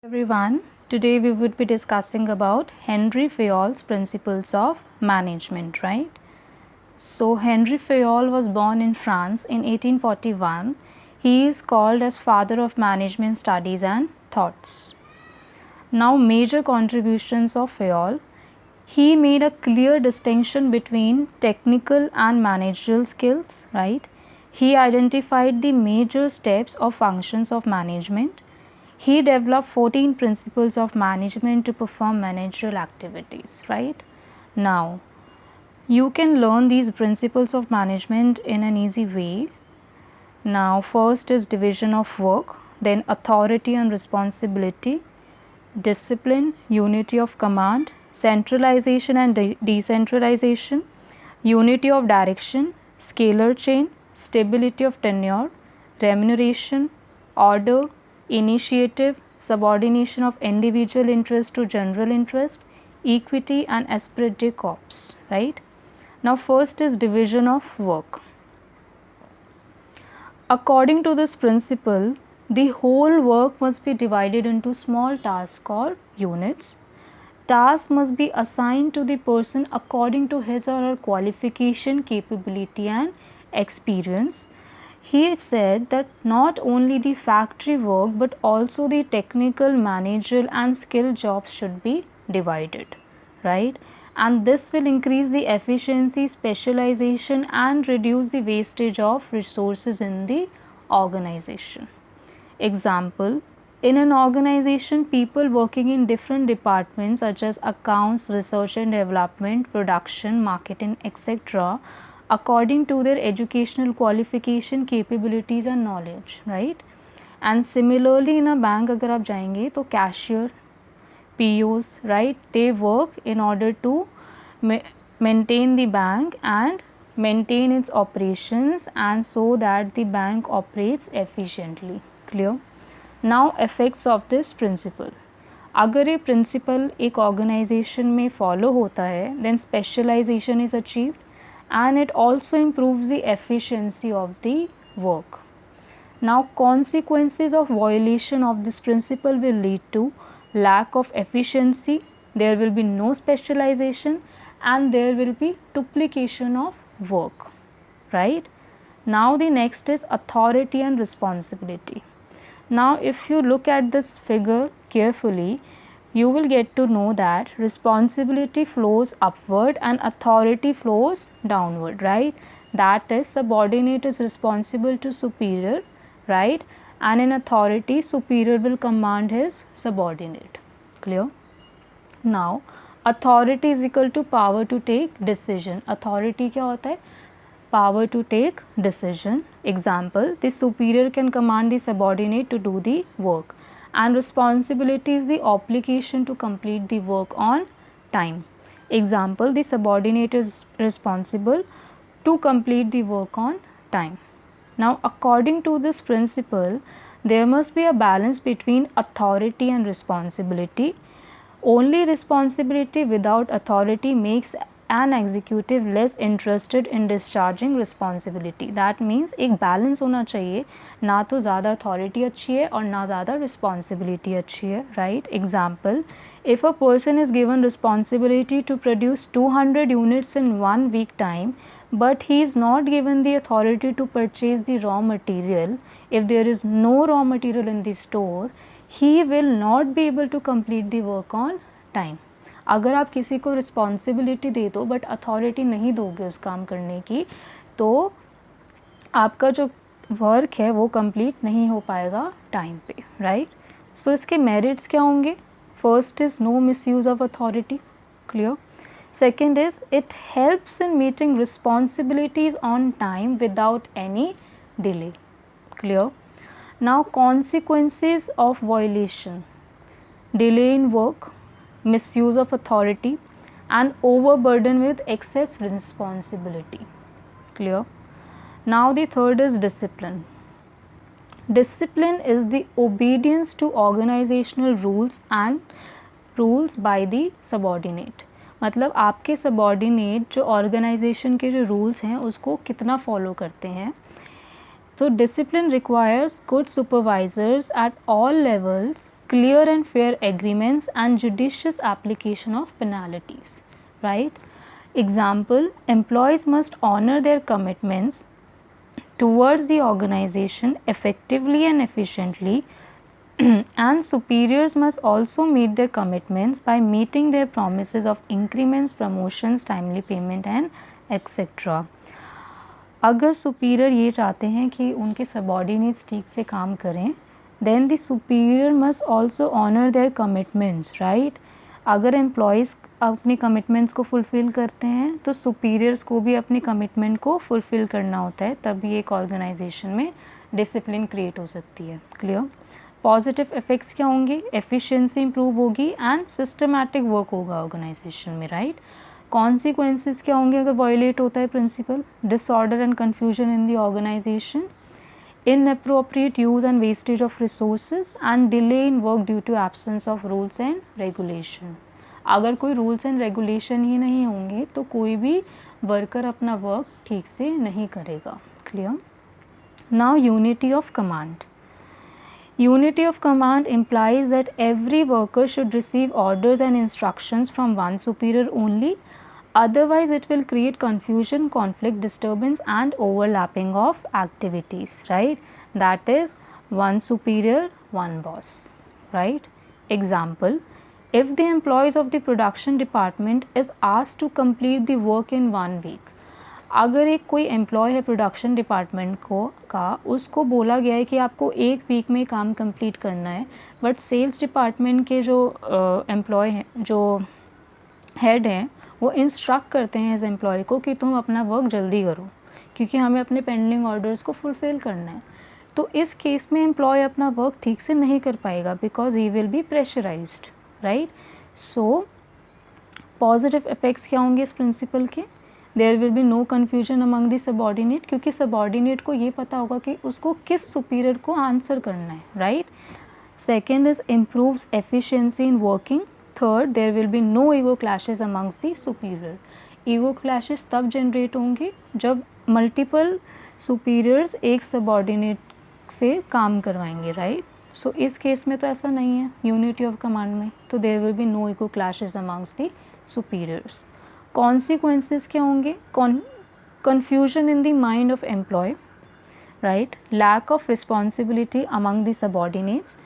Everyone, today we would be discussing about Henry Fayol's principles of management, right? So Henry Fayol was born in France in 1841. He is called as father of management studies and thoughts. Now major contributions of Fayol. He made a clear distinction between technical and managerial skills, right? He identified the major steps or functions of management. He developed 14 principles of management to perform managerial activities, right? Now, you can learn these principles of management in an easy way. Now, first is division of work, then authority and responsibility, discipline, unity of command, centralization and decentralization, unity of direction, scalar chain, stability of tenure, remuneration, order, initiative, subordination of individual interest to general interest, equity and esprit de corps, right? Now first is division of work. According to this principle, the whole work must be divided into small tasks or units. Tasks must be assigned to the person according to his or her qualification, capability and experience. He said that not only the factory work but also the technical, managerial and skill jobs should be divided, right? And this will increase the efficiency, specialization and reduce the wastage of resources in the organization. Example, in an organization, people working in different departments such as accounts, research and development, production, marketing, etc., according to their educational qualification, capabilities and knowledge, right? And similarly in a bank अगर आप जाएंगे तो cashier, POs, right, they work in order to maintain the bank and maintain its operations and so that the bank operates efficiently. Clear? Now effects of this principle. अगर ये principal एक organisation में follow होता है then specialisation is achieved and it also improves the efficiency of the work. Now consequences of violation of this principle will lead to lack of efficiency, there will be no specialization and there will be duplication of work, right? Now the next is authority and responsibility. Now if you look at this figure carefully, you will get to know that responsibility flows upward and authority flows downward, right? That is, subordinate is responsible to superior, right? And in authority, superior will command his subordinate. Clear? Now, authority is equal to power to take decision. Authority क्या होता है? Power to take decision. Example, the superior can command the subordinate to do the work. And responsibility is the obligation to complete the work on time. Example, the subordinate is responsible to complete the work on time. Now according to this principle, there must be a balance between authority and responsibility. Only responsibility without authority makes an executive less interested in discharging responsibility. That means एक balance होना चाहिए, ना तो ज़्यादा authority अच्छी है और ना ज़्यादा responsibility अच्छी है, right? Example, if a person is given responsibility to produce 200 units in 1 week time, but he is not given the authority to purchase the raw material, if there is no raw material in the store, he will not be able to complete the work on time. अगर आप किसी को responsibility दे दो but authority नहीं दोगे उस काम करने की, तो आपका जो वर्क है वो कंप्लीट नहीं हो पाएगा टाइम पे, राइट? सो इसके मेरिट्स क्या होंगे? First is no misuse of authority. Clear? Second is it helps in meeting responsibilities on time without any delay. Clear? Now consequences of violation: delay in work, misuse of authority and overburden with excess responsibility. Clear? Now the third is discipline. Discipline is the obedience to organizational rules and rules by the subordinate. मतलब आपके subordinate जो organization के जो rules हैं उसको कितना follow करते हैं. So discipline requires good supervisors at all levels clear and fair agreements and judicious application of penalties, right? Example, employees must honor their commitments towards the organization effectively and efficiently and superiors must also meet their commitments by meeting their promises of increments, promotions, timely payment and etc. अगर superior ये चाहते हैं कि उनके subordinates ठीक से काम करें, then the superior must also honour their commitments, right? अगर एम्प्लॉयज़ अपने कमिटमेंट्स को फुलफ़िल करते हैं तो सुपीरियर्स को भी अपनी कमिटमेंट को फुलफ़िल करना होता है, तभी एक ऑर्गेनाइजेशन में डिसिप्लिन क्रिएट हो सकती है। क्लियर? पॉजिटिव इफ़ेक्ट्स क्या होंगे? एफिशिएंसी इंप्रूव होगी एंड सिस्टमैटिक वर्क होगा ऑर्गेनाइजेशन में, राइट? कॉन्सिक्वेंसेस क्या होंगे अगर वायोलेट होता है principle? Disorder and confusion in the organisation, inappropriate use and wastage of resources and delay in work due to absence of rules and regulation. अगर कोई rules and regulation ही नहीं होंगे तो कोई भी वर्कर अपना वर्क ठीक से नहीं करेगा। Clear? Now unity of command. Unity of command implies that every worker should receive orders and instructions from one superior only, otherwise it will create confusion, conflict, disturbance and overlapping of activities, right? That is one superior, one boss, right? Example, if the employees of the production department is asked to complete the work in 1 week, अगर एक कोई employ है production department का उसको बोला गया है कि आपको 1 वीक में काम कंप्लीट करना है, बट सेल्स डिपार्टमेंट के जो एम्प्लॉय हैं, जो हेड हैं, वो इंस्ट्रक्ट करते हैं इस एम्प्लॉय को कि तुम अपना वर्क जल्दी करो क्योंकि हमें अपने पेंडिंग ऑर्डर्स को फुलफ़िल करना है। तो इस केस में एम्प्लॉय अपना वर्क ठीक से नहीं कर पाएगा because he will be pressurised, right? So positive effects क्या होंगे इस प्रिंसिपल के? There will be no confusion among the subordinate, क्योंकि सबॉर्डिनेट को ये पता होगा कि उसको किस सुपीरियर को आंसर करना है, right? Second is improves efficiency in working. Third, there will be no ego clashes amongst the superior. Ego clashes तब जनरेट होंगे जब मल्टीपल सुपीरियर्स एक सबॉर्डिनेट से काम करवाएंगे, राइट? सो इस केस में तो ऐसा नहीं है यूनिटी ऑफ कमांड में, तो there will be no ego clashes amongst the superiors. Consequences क्या होंगे? Confusion in the mind of employee, right? Lack of responsibility among the subordinates,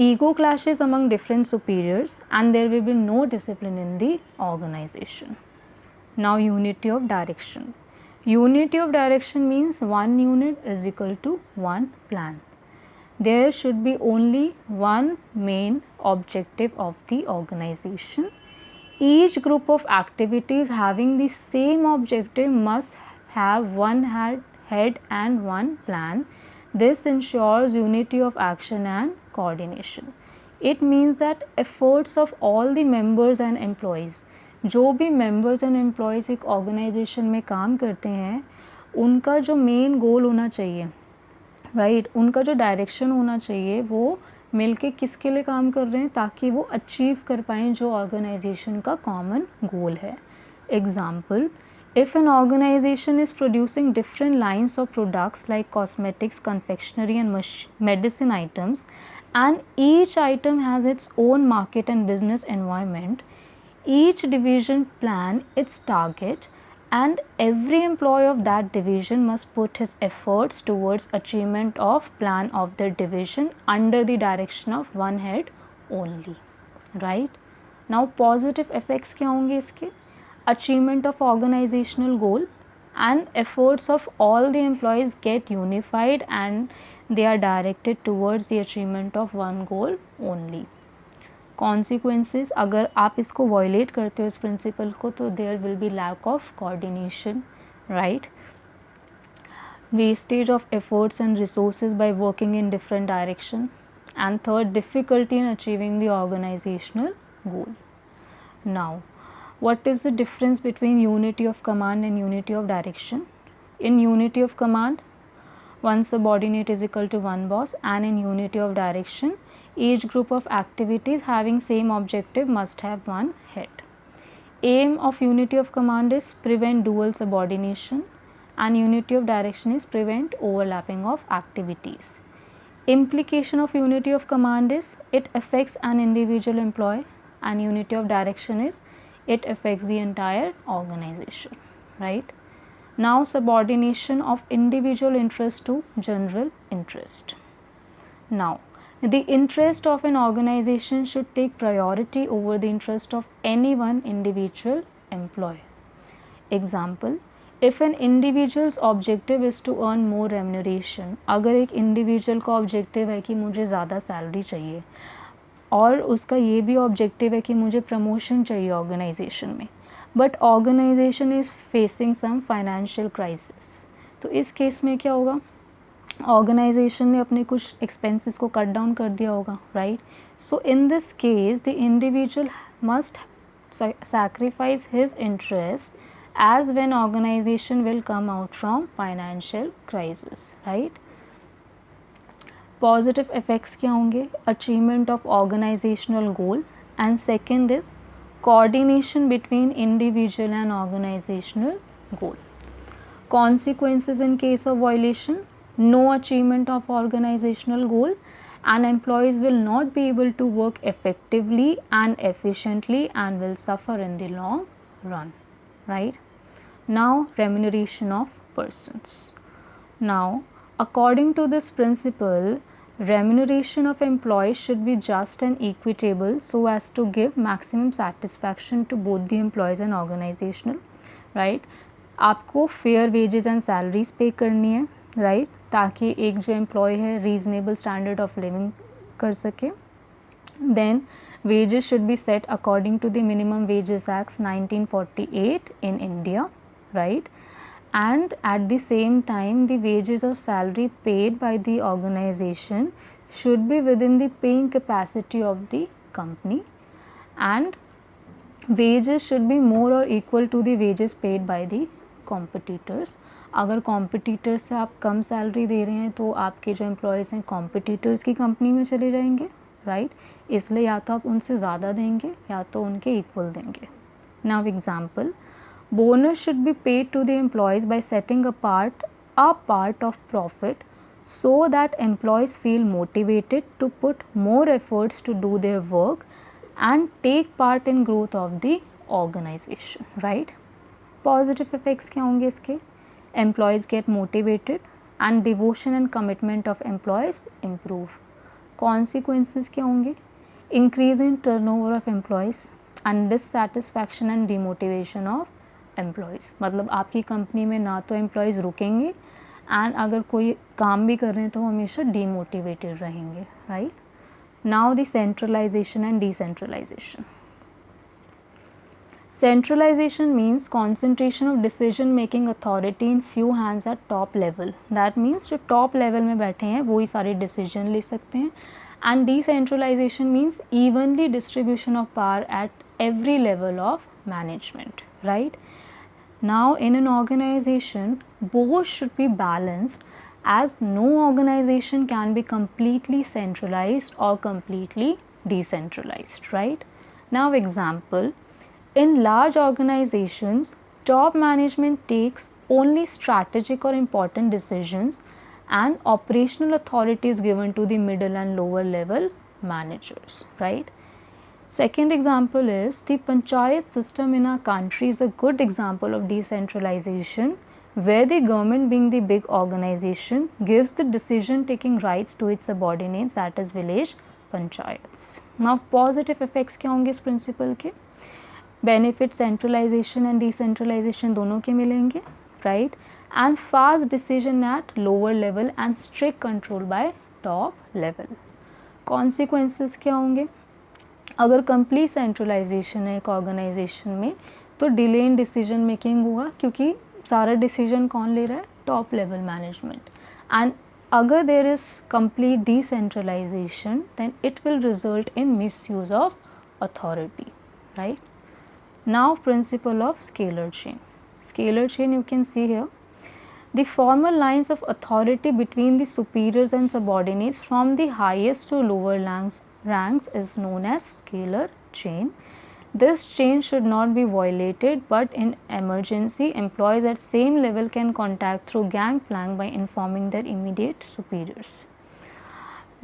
ego clashes among different superiors and there will be no discipline in the organisation. Now unity of direction. Unity of direction means one unit is equal to one plan. There should be only one main objective of the organization. Each group of activities having the same objective must have one head and one plan. This ensures unity of action and coordination. It means that efforts of all the members and employees, जो भी members and employees एक organisation में काम करते हैं, उनका जो main goal होना चाहिए, राइट? उनका जो डायरेक्शन होना चाहिए वो मिलके किसके लिए काम कर रहे हैं ताकि वो अचीव कर पाएँ जो ऑर्गेनाइजेशन का कॉमन गोल है. Example, if an organization is producing different lines of products like cosmetics, confectionery and medicine items, and each item has its own market and business environment, each division plan its target and every employee of that division must put his efforts towards achievement of plan of the division under the direction of one head only, right? Now positive effects क्या होंगे इसके? Achievement of organizational goal and efforts of all the employees get unified and they are directed towards the achievement of one goal only. Consequences, अगर आप इसको violet करते हो इस principle को तो there will be lack of coordination, right? Wastage of efforts and resources by working in different direction and third, difficulty in achieving the organisational goal. Now what is the difference between unity of command and unity of direction? In unity of command, one subordinate is equal to one boss, and in unity of direction, each group of activities having same objective must have one head. Aim of unity of command is prevent dual subordination and unity of direction is prevent overlapping of activities. Implication of unity of command is it affects an individual employee, and unity of direction is it affects the entire organization, right? Now, subordination of individual interest to general interest. Now, the interest of an organization should take priority over the interest of any one individual employee. Example, if an individual's objective is to earn more remuneration, अगर एक individual का objective है कि मुझे ज़्यादा salary चाहिए और उसका ये भी objective है कि मुझे promotion चाहिए organization में, but organization is facing some financial crisis, तो इस case में क्या होगा? ऑर्गेनाइजेशन ने अपने कुछ एक्सपेंसेस को कट डाउन कर दिया होगा, right? So in this case the individual must sacrifice his interest as when organization will come out from financial crisis, right? Positive effects क्या होंगे? Achievement of organizational goal, and second is coordination between individual and organizational goal. Consequences in case of violation: no achievement of organizational goal, and employees will not be able to work effectively and efficiently and will suffer in the long run, right? Now, remuneration of persons. Now, according to this principle, remuneration of employees should be just and equitable so as to give maximum satisfaction to both the employees and organizational, right? आपको fair wages and salaries पे करनी है, right, ताकि एक जो employ है reasonable standard of living कर सके. Then wages should be set according to the minimum wages acts 1948 in India, right? And at the same time the wages or salary paid by the organization should be within the paying capacity of the company, and wages should be more or equal to the wages paid by the competitors. अगर competitors से आप कम salary दे रहे हैं तो आपके जो employees हैं competitors की कंपनी में चले जाएंगे, राइट? इसलिए या तो आप उनसे ज़्यादा देंगे या तो उनके इक्वल देंगे. Now example, bonus should be paid to the employees by setting a part of profit so that employees feel motivated to put more efforts to do their work and take part in growth of the organization, right? Positive effects क्या होंगे इसके? Employees get motivated and devotion and commitment of employees improve. Consequences क्या होंगे? Increase in turnover of employees and dissatisfaction and demotivation of employees. मतलब आपकी company में ना तो एम्प्लॉयज़ रुकेंगे एंड अगर कोई काम भी कर रहे हैं तो वो हमेशा डीमोटिवेटेड रहेंगे, right? Now the centralisation and decentralisation. Centralization means concentration of decision making authority in few hands at top level. That means जो top level में बैठे हैं वो ही सारे decision ले सकते हैं. And decentralization means evenly distribution of power at every level of management, right? Now in an organization, both should be balanced as no organization can be completely centralized or completely decentralized, right? Now example, in large organizations, top management takes only strategic or important decisions and operational authority is given to the middle and lower level managers, right? Second example is the panchayat system in our country is a good example of decentralization where the government, being the big organization, gives the decision taking rights to its subordinates, that is village panchayats. Now positive effects क्या होंगे इस principle के? Benefit centralisation and decentralisation दोनों के मिलेंगे, right? And fast decision at lower level and strict control by top level. Consequences क्या होंगे? अगर कंप्लीट सेंट्रलाइजेशन है एक ऑर्गेनाइजेशन में तो डिले इन डिसीजन मेकिंग होगा क्योंकि सारा डिसीजन कौन ले रहा है? Top level management. एंड अगर there is complete decentralisation then it will result in misuse of authority, right? Now principle of scalar chain. Scalar chain you can see here. The formal lines of authority between the superiors and subordinates from the highest to lower ranks is known as scalar chain. This chain should not be violated, but in emergency employees at same level can contact through gangplank by informing their immediate superiors.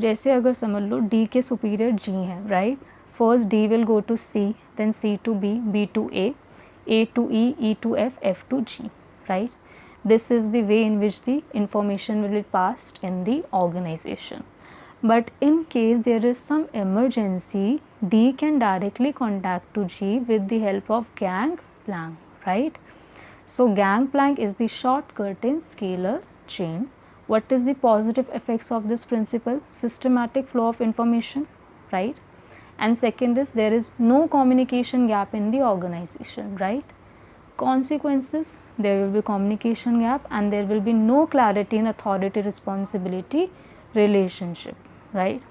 जैसे अगर समझ लो D के superior G हैं, right, first D will go to C, then C to B, B to A to E to F to G, right. This is the way in which the information will be passed in the organization. But in case there is some emergency, D can directly contact to G with the help of gangplank, right. So gangplank is the shortcut in scalar chain. What is the positive effects of this principle? Systematic flow of information, right. And second is there is no communication gap in the organization, right. Consequences, there will be communication gap and there will be no clarity in authority responsibility relationship, right.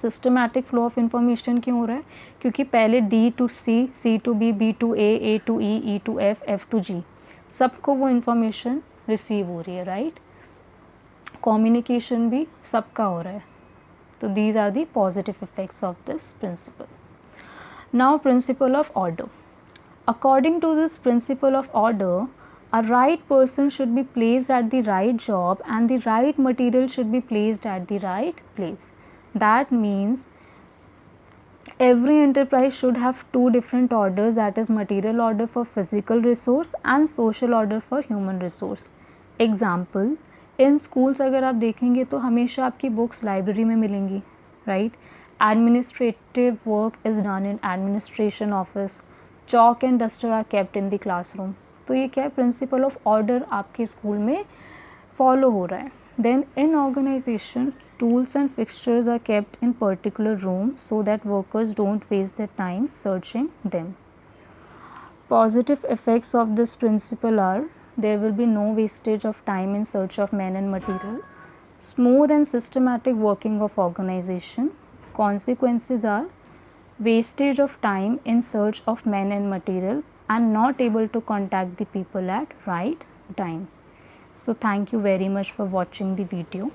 Systematic flow of information क्यों हो रहा है? क्योंकि पहले D to C, C to B, B to A to E, E to F, F to G, सबको वो information receive हो रही है, राइट. कम्युनिकेशन भी सबका हो रहा है. तो these are the positive effects of this principle. Now principle of order. According to this principle of order, a right person should be placed at the right job and the right material should be placed at the right place. That means every enterprise should have two different orders, that is material order for physical resource and social order for human resource. Example, in schools अगर आप देखेंगे तो हमेशा आपकी books library में मिलेंगी, right? Administrative work is done in administration office. Chalk and duster are kept in the classroom. तो ये क्या है? प्रिंसिपल ऑफ ऑर्डर आपके स्कूल में फॉलो हो रहा है. Then in organisation tools and fixtures are kept in particular room so that workers don't waste their time searching them. Positive effects of this principle are there will be no wastage of time in search of men and material, smooth and systematic working of organization. Consequences are wastage of time in search of men and material and not able to contact the people at right time. So thank you very much for watching the video.